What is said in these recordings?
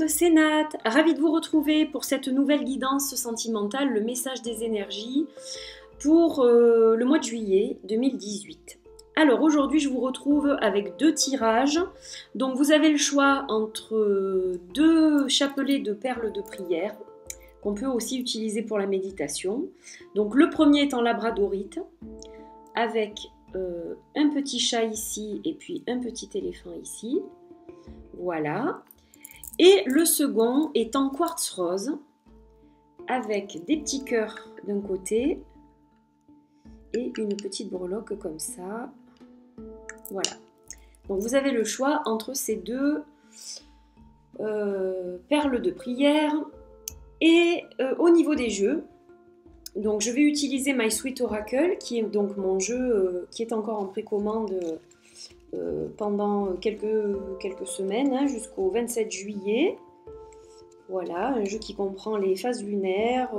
monde, c'est Nat, ravie de vous retrouver pour cette nouvelle guidance sentimentale, le message des énergies pour le mois de juillet 2018. Alors aujourd'hui je vous retrouve avec deux tirages, donc vous avez le choix entre deux chapelets de perles de prière qu'on peut aussi utiliser pour la méditation. Donc le premier est en labradorite avec un petit chat ici et puis un petit éléphant ici, voilà. Et le second est en quartz rose avec des petits cœurs d'un côté et une petite breloque comme ça. Voilà. Donc vous avez le choix entre ces deux perles de prière. Et au niveau des jeux, donc je vais utiliser My Sweet Oracle, qui est donc mon jeu qui est encore en précommande pendant quelques semaines, hein, jusqu'au 27 juillet. Voilà, un jeu qui comprend les phases lunaires,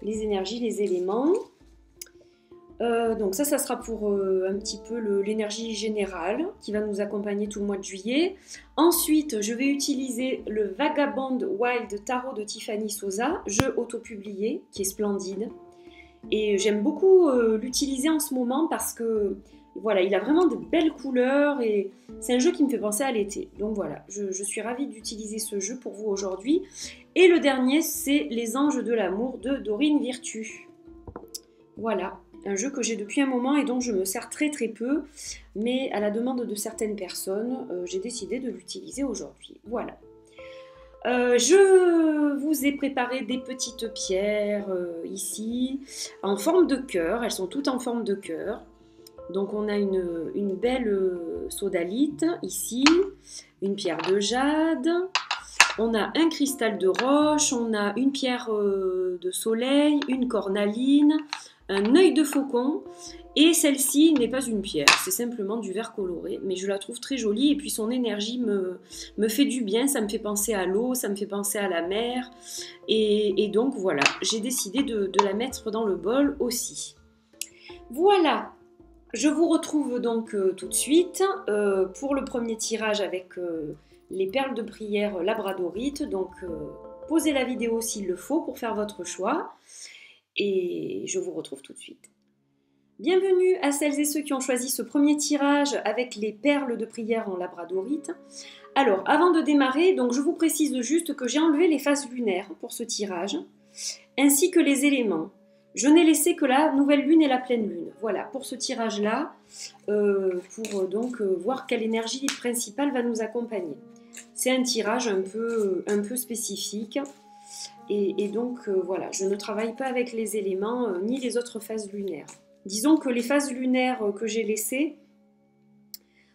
les énergies, les éléments. Donc ça sera pour un petit peu l'énergie générale qui va nous accompagner tout le mois de juillet. Ensuite, je vais utiliser le Vagabond Wild Tarot de Tiffany Sosa, jeu autopublié qui est splendide. Et j'aime beaucoup l'utiliser en ce moment parce que voilà, il a vraiment de belles couleurs et c'est un jeu qui me fait penser à l'été. Donc voilà, je suis ravie d'utiliser ce jeu pour vous aujourd'hui. Et le dernier, c'est Les Anges de l'amour de Dorine Virtue. Voilà, un jeu que j'ai depuis un moment et dont je me sers très peu, mais à la demande de certaines personnes, j'ai décidé de l'utiliser aujourd'hui. Voilà. Je vous ai préparé des petites pierres ici, en forme de cœur. Elles sont toutes en forme de cœur. Donc on a une belle sodalite ici, une pierre de jade, on a un cristal de roche, on a une pierre de soleil, une cornaline, un œil de faucon, et celle-ci n'est pas une pierre, c'est simplement du verre coloré, mais je la trouve très jolie, et puis son énergie me fait du bien, ça me fait penser à l'eau, ça me fait penser à la mer, et donc voilà, j'ai décidé de la mettre dans le bol aussi. Voilà, je vous retrouve donc tout de suite pour le premier tirage avec les perles de prière labradorite, donc posez la vidéo s'il le faut pour faire votre choix. Et je vous retrouve tout de suite. Bienvenue à celles et ceux qui ont choisi ce premier tirage avec les perles de prière en labradorite. Alors, avant de démarrer, donc je vous précise juste que j'ai enlevé les phases lunaires pour ce tirage, ainsi que les éléments. Je n'ai laissé que la nouvelle lune et la pleine lune. Voilà, pour ce tirage-là, pour donc voir quelle énergie principale va nous accompagner. C'est un tirage un peu spécifique. Et donc, voilà, je ne travaille pas avec les éléments ni les autres phases lunaires. Disons que les phases lunaires que j'ai laissées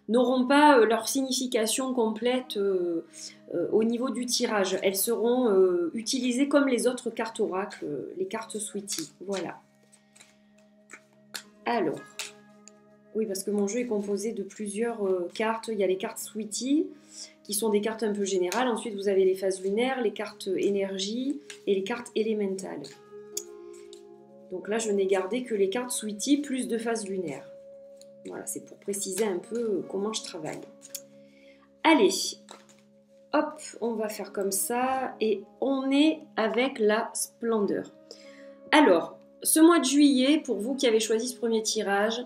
n'auront pas leur signification complète au niveau du tirage. Elles seront utilisées comme les autres cartes oracles, les cartes Sweetie. Voilà. Alors, oui, parce que mon jeu est composé de plusieurs cartes. Il y a les cartes Sweetie, qui sont des cartes un peu générales. Ensuite, vous avez les phases lunaires, les cartes énergie et les cartes élémentales. Donc là, je n'ai gardé que les cartes Sweetie plus de phases lunaires. Voilà, c'est pour préciser un peu comment je travaille. Allez, hop, on va faire comme ça et on est avec la splendeur. Alors, ce mois de juillet, pour vous qui avez choisi ce premier tirage,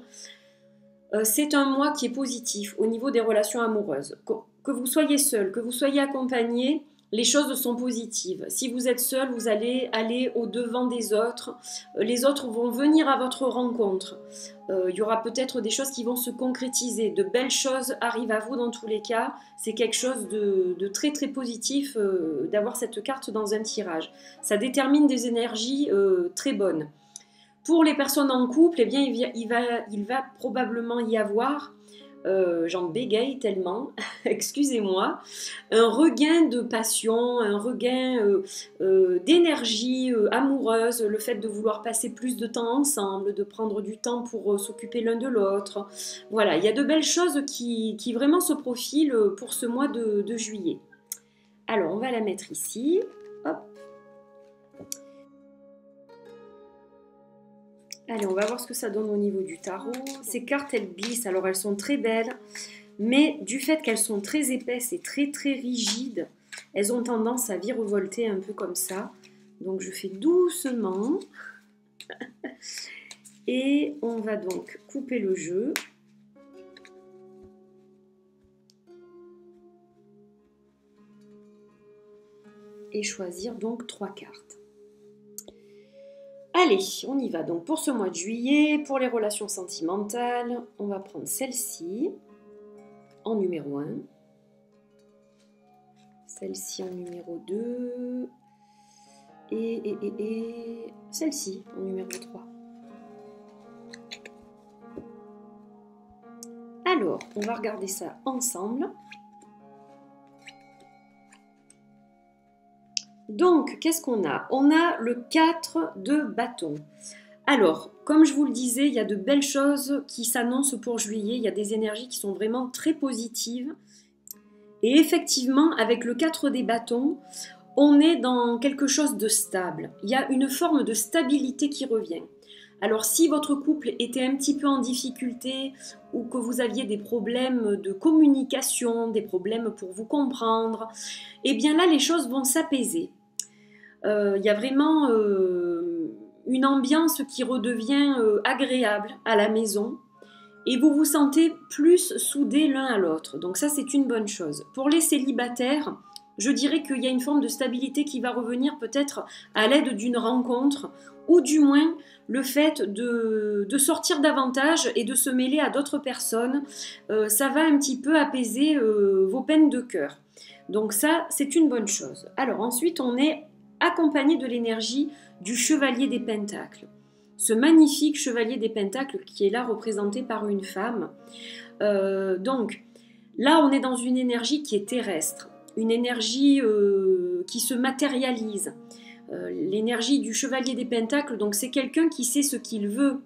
c'est un mois qui est positif au niveau des relations amoureuses. Que vous soyez seul, que vous soyez accompagné, les choses sont positives. Si vous êtes seul, vous allez aller au-devant des autres. Les autres vont venir à votre rencontre. Il y aura peut-être des choses qui vont se concrétiser. De belles choses arrivent à vous dans tous les cas. C'est quelque chose de très positif d'avoir cette carte dans un tirage. Ça détermine des énergies très bonnes. Pour les personnes en couple, eh bien, il va probablement y avoir, j'en bégaye tellement, excusez-moi, un regain de passion, un regain d'énergie amoureuse, le fait de vouloir passer plus de temps ensemble, de prendre du temps pour s'occuper l'un de l'autre. Voilà, il y a de belles choses qui vraiment se profilent pour ce mois de juillet. Alors, on va la mettre ici. Hop. Allez, on va voir ce que ça donne au niveau du tarot. Ces cartes, elles glissent. Alors, elles sont très belles, mais du fait qu'elles sont très épaisses et très rigides, elles ont tendance à virevolter un peu comme ça. Donc je fais doucement. Et on va donc couper le jeu. Et choisir donc 3 cartes. Allez, on y va donc pour ce mois de juillet, pour les relations sentimentales, on va prendre celle-ci en numéro 1, celle-ci en numéro 2 et celle-ci en numéro 3. Alors, on va regarder ça ensemble. Donc, qu'est-ce qu'on a? On a le 4 de bâton. Alors, comme je vous le disais, il y a de belles choses qui s'annoncent pour juillet. Il y a des énergies qui sont vraiment très positives. Et effectivement, avec le 4 des bâtons, on est dans quelque chose de stable. Il y a une forme de stabilité qui revient. Alors, si votre couple était un petit peu en difficulté ou que vous aviez des problèmes de communication, des problèmes pour vous comprendre, eh bien là, les choses vont s'apaiser. Il y a vraiment une ambiance qui redevient agréable à la maison et vous vous sentez plus soudés l'un à l'autre. Donc ça, c'est une bonne chose. Pour les célibataires, je dirais qu'il y a une forme de stabilité qui va revenir peut-être à l'aide d'une rencontre ou du moins le fait de sortir davantage et de se mêler à d'autres personnes. Ça va un petit peu apaiser vos peines de cœur. Donc ça, c'est une bonne chose. Alors ensuite, on est accompagné de l'énergie du chevalier des pentacles. Ce magnifique chevalier des pentacles qui est là représenté par une femme. Donc là, on est dans une énergie qui est terrestre, une énergie qui se matérialise. L'énergie du chevalier des pentacles, donc c'est quelqu'un qui sait ce qu'il veut.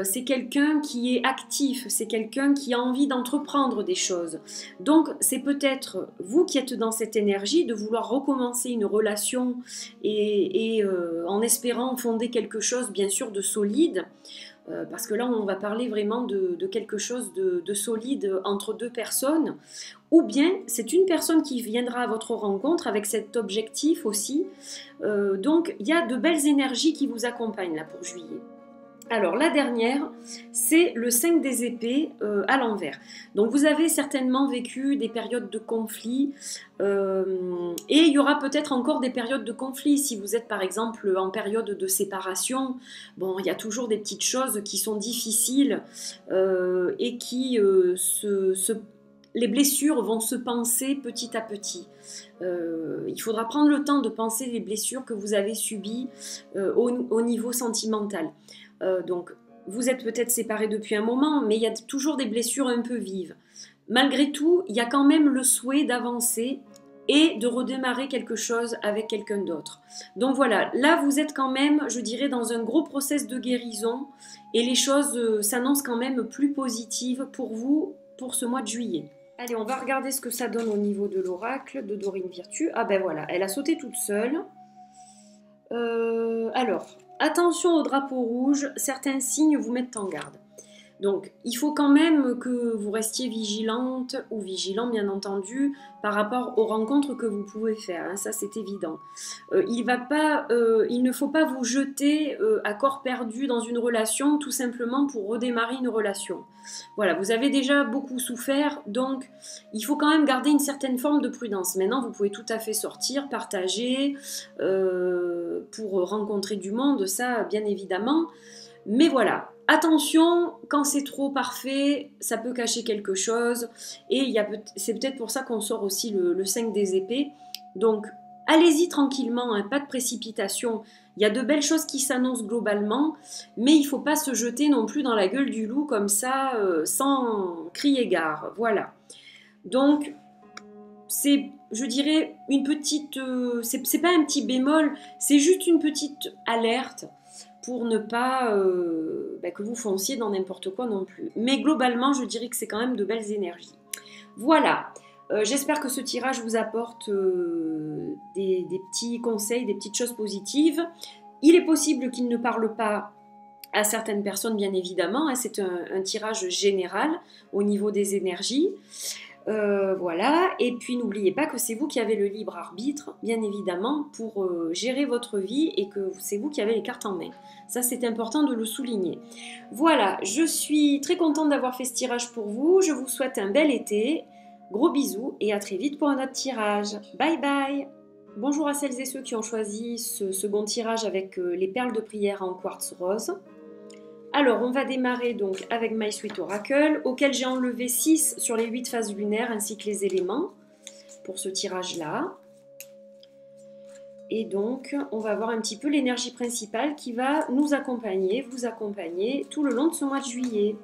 C'est quelqu'un qui est actif, c'est quelqu'un qui a envie d'entreprendre des choses. Donc c'est peut-être vous qui êtes dans cette énergie de vouloir recommencer une relation et en espérant fonder quelque chose bien sûr de solide, parce que là on va parler vraiment de quelque chose de solide entre deux personnes, ou bien c'est une personne qui viendra à votre rencontre avec cet objectif aussi. Donc il y a de belles énergies qui vous accompagnent là pour juillet. Alors la dernière, c'est le 5 des épées à l'envers. Donc vous avez certainement vécu des périodes de conflit et il y aura peut-être encore des périodes de conflit si vous êtes par exemple en période de séparation. Bon, il y a toujours des petites choses qui sont difficiles et qui les blessures vont se panser petit à petit. Il faudra prendre le temps de penser les blessures que vous avez subies au niveau sentimental. Donc, vous êtes peut-être séparés depuis un moment, mais il y a toujours des blessures un peu vives. Malgré tout, il y a quand même le souhait d'avancer et de redémarrer quelque chose avec quelqu'un d'autre. Donc voilà, là vous êtes quand même, je dirais, dans un gros process de guérison et les choses s'annoncent quand même plus positives pour vous pour ce mois de juillet. Allez, on va regarder ce que ça donne au niveau de l'oracle de Dorine Virtue. Ah ben voilà, elle a sauté toute seule. Alors, attention au drapeau rouge, certains signes vous mettent en garde. Donc, il faut quand même que vous restiez vigilante ou vigilant, bien entendu, par rapport aux rencontres que vous pouvez faire. Hein, ça, c'est évident. Il ne faut pas vous jeter à corps perdu dans une relation, tout simplement pour redémarrer une relation. Voilà, vous avez déjà beaucoup souffert, donc il faut quand même garder une certaine forme de prudence. Maintenant, vous pouvez tout à fait sortir, partager, pour rencontrer du monde, ça, bien évidemment. Mais voilà. Attention, quand c'est trop parfait, ça peut cacher quelque chose. Et c'est peut-être pour ça qu'on sort aussi le 5 des épées. Donc, allez-y tranquillement, hein, pas de précipitation. Il y a de belles choses qui s'annoncent globalement, mais il ne faut pas se jeter non plus dans la gueule du loup comme ça, sans crier gare. Voilà. Donc, c'est, je dirais, une petite... c'est pas un petit bémol, c'est juste une petite alerte pour ne pas que vous fonciez dans n'importe quoi non plus. Mais globalement, je dirais que c'est quand même de belles énergies. Voilà, j'espère que ce tirage vous apporte des petits conseils, des petites choses positives. Il est possible qu'il ne parle pas à certaines personnes, bien évidemment. Hein, c'est un tirage général au niveau des énergies. Voilà, et puis n'oubliez pas que c'est vous qui avez le libre arbitre, bien évidemment, pour gérer votre vie et que c'est vous qui avez les cartes en main. Ça, c'est important de le souligner. Voilà, je suis très contente d'avoir fait ce tirage pour vous. Je vous souhaite un bel été. Gros bisous et à très vite pour un autre tirage. Bye bye! Bonjour à celles et ceux qui ont choisi ce second tirage avec les perles de prière en quartz rose. Alors, on va démarrer donc avec My Sweet Oracle, auquel j'ai enlevé 6 sur les 8 phases lunaires ainsi que les éléments pour ce tirage-là. Et donc, on va voir un petit peu l'énergie principale qui va nous accompagner, vous accompagner tout le long de ce mois de juillet.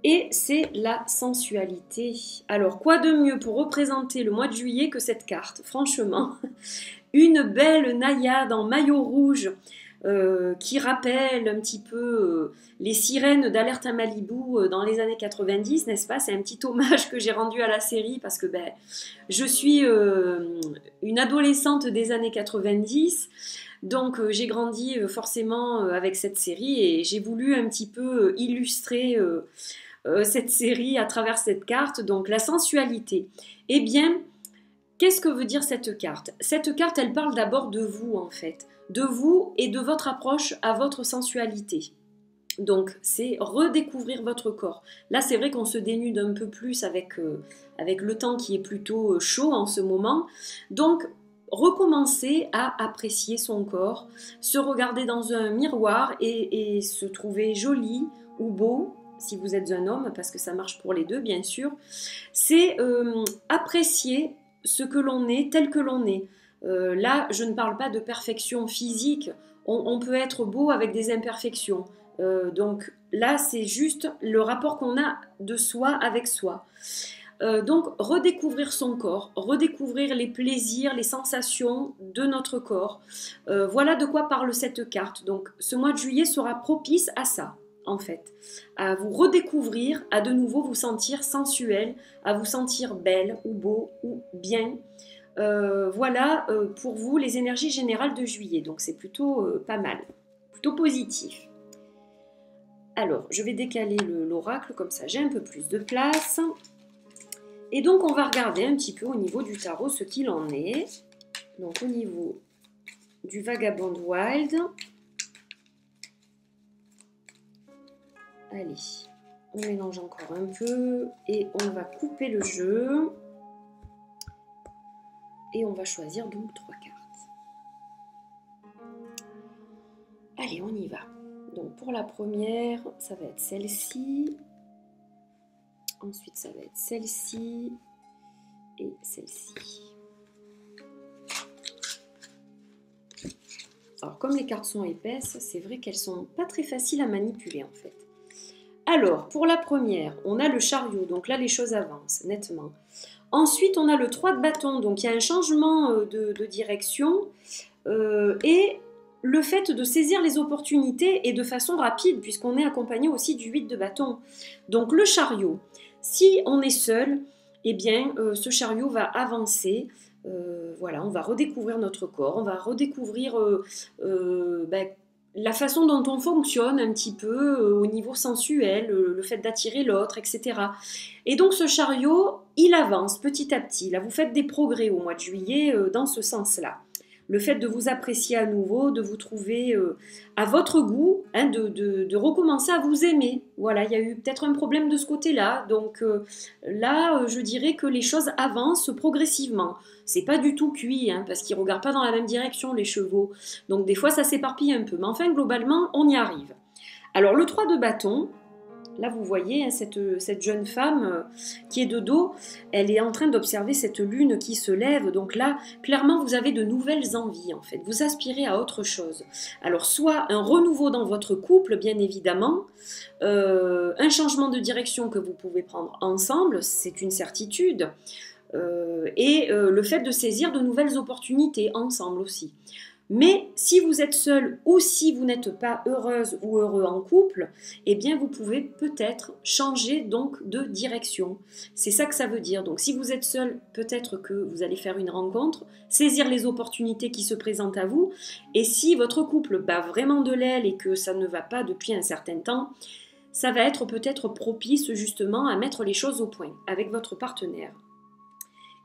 Et c'est la sensualité. Alors, quoi de mieux pour représenter le mois de juillet que cette carte? Franchement, une belle naïade en maillot rouge qui rappelle un petit peu les sirènes d'Alerte à Malibu dans les années 90, n'est-ce pas? C'est un petit hommage que j'ai rendu à la série parce que je suis une adolescente des années 90. Donc j'ai grandi forcément avec cette série et j'ai voulu un petit peu illustrer cette série à travers cette carte. Donc la sensualité. Eh bien, qu'est-ce que veut dire cette carte? Cette carte, elle parle d'abord de vous en fait. De vous et de votre approche à votre sensualité. Donc c'est redécouvrir votre corps. Là c'est vrai qu'on se dénude un peu plus avec le temps qui est plutôt chaud en ce moment. Donc recommencer à apprécier son corps, se regarder dans un miroir et se trouver joli ou beau, si vous êtes un homme, parce que ça marche pour les deux bien sûr. C'est apprécier ce que l'on est tel que l'on est. Là, je ne parle pas de perfection physique. On peut être beau avec des imperfections. Donc là, c'est juste le rapport qu'on a de soi avec soi. Donc, redécouvrir son corps, redécouvrir les plaisirs, les sensations de notre corps. Voilà de quoi parle cette carte. Donc, ce mois de juillet sera propice à ça, en fait. À vous redécouvrir, à de nouveau vous sentir sensuel, à vous sentir belle ou beau ou bien. Voilà pour vous les énergies générales de juillet, donc c'est plutôt pas mal, plutôt positif. Alors, je vais décaler l'oracle, comme ça j'ai un peu plus de place. Et donc on va regarder un petit peu au niveau du tarot ce qu'il en est. Donc au niveau du Vagabond Wild. Allez, on mélange encore un peu et on va couper le jeu. Et on va choisir donc 3 cartes. Allez, on y va. Donc pour la première, ça va être celle-ci. Ensuite, ça va être celle-ci. Et celle-ci. Alors, comme les cartes sont épaisses, c'est vrai qu'elles sont pas très faciles à manipuler en fait. Alors, pour la première, on a le chariot. Donc là, les choses avancent nettement. Ensuite, on a le 3 de bâton, donc il y a un changement de direction et le fait de saisir les opportunités et de façon rapide, puisqu'on est accompagné aussi du 8 de bâton. Donc le chariot, si on est seul, eh bien ce chariot va avancer, voilà, on va redécouvrir notre corps, on va redécouvrir la façon dont on fonctionne un petit peu au niveau sensuel, le fait d'attirer l'autre, etc. Et donc ce chariot, il avance petit à petit. Là, vous faites des progrès au mois de juillet dans ce sens-là. Le fait de vous apprécier à nouveau, de vous trouver à votre goût, hein, de recommencer à vous aimer. Voilà, il y a eu peut-être un problème de ce côté-là. Donc là, je dirais que les choses avancent progressivement. C'est pas du tout cuit, hein, parce qu'ils ne regardent pas dans la même direction, les chevaux. Donc des fois, ça s'éparpille un peu. Mais enfin, globalement, on y arrive. Alors, le 3 de bâton, là, vous voyez, hein, cette jeune femme qui est de dos, elle est en train d'observer cette lune qui se lève. Donc là, clairement, vous avez de nouvelles envies, en fait. Vous aspirez à autre chose. Alors, soit un renouveau dans votre couple, bien évidemment, un changement de direction que vous pouvez prendre ensemble, c'est une certitude. Et le fait de saisir de nouvelles opportunités ensemble aussi. Mais si vous êtes seul ou si vous n'êtes pas heureuse ou heureux en couple, eh bien vous pouvez peut-être changer donc de direction. C'est ça que ça veut dire. Donc si vous êtes seul, peut-être que vous allez faire une rencontre, saisir les opportunités qui se présentent à vous. Et si votre couple bat vraiment de l'aile et que ça ne va pas depuis un certain temps, ça va être peut-être propice justement à mettre les choses au point avec votre partenaire.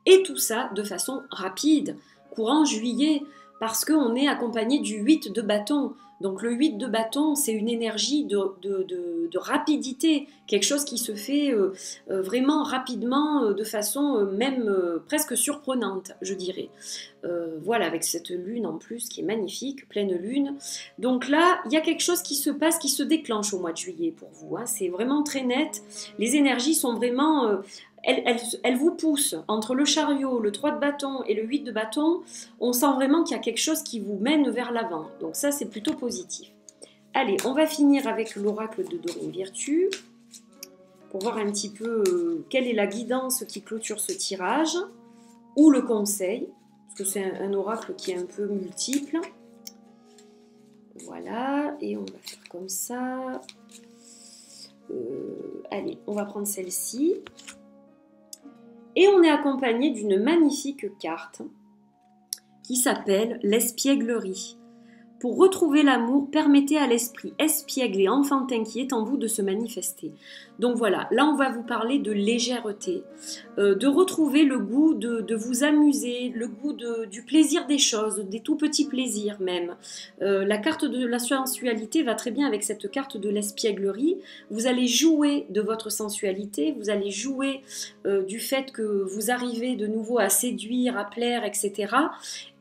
Et tout ça de façon rapide, courant juillet, parce qu'on est accompagné du 8 de bâton. Donc le 8 de bâton, c'est une énergie de rapidité, quelque chose qui se fait vraiment rapidement, de façon même presque surprenante, je dirais. Voilà, avec cette lune en plus qui est magnifique, pleine lune. Donc là, il y a quelque chose qui se passe, qui se déclenche au mois de juillet pour vous. Hein. C'est vraiment très net. Les énergies sont vraiment... Elle vous pousse entre le chariot, le 3 de bâton et le 8 de bâton. On sent vraiment qu'il y a quelque chose qui vous mène vers l'avant. Donc ça, c'est plutôt positif. Allez, on va finir avec l'oracle de Dorine Virtue pour voir un petit peu quelle est la guidance qui clôture ce tirage ou le conseil, parce que c'est un oracle qui est un peu multiple. Voilà, et on va faire comme ça. Allez, on va prendre celle-ci. Et on est accompagné d'une magnifique carte qui s'appelle l'espièglerie. Pour retrouver l'amour, permettez à l'esprit espiègle et enfantin qui est en vous de se manifester. Donc voilà, là on va vous parler de légèreté, de retrouver le goût de vous amuser, le goût du plaisir des choses, des tout petits plaisirs même. La carte de la sensualité va très bien avec cette carte de l'espièglerie. Vous allez jouer de votre sensualité, vous allez jouer du fait que vous arrivez de nouveau à séduire, à plaire, etc.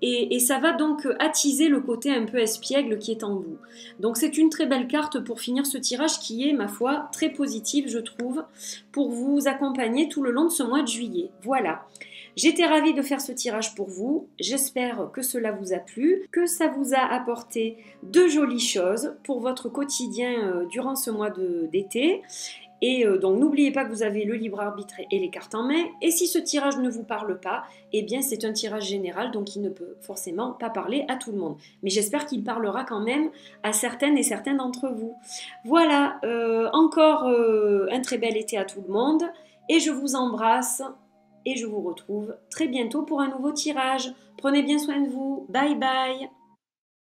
Et ça va donc attiser le côté un peu espiègle qui est en vous. Donc c'est une très belle carte pour finir ce tirage qui est, ma foi, très positive, je trouve, pour vous accompagner tout le long de ce mois de juillet. Voilà. J'étais ravie de faire ce tirage pour vous. J'espère que cela vous a plu, que ça vous a apporté de jolies choses pour votre quotidien durant ce mois d'été. Et donc n'oubliez pas que vous avez le libre arbitre et les cartes en main. Et si ce tirage ne vous parle pas, eh bien c'est un tirage général, donc il ne peut forcément pas parler à tout le monde. Mais j'espère qu'il parlera quand même à certaines et certains d'entre vous. Voilà, encore un très bel été à tout le monde. Et je vous embrasse et je vous retrouve très bientôt pour un nouveau tirage. Prenez bien soin de vous. Bye bye.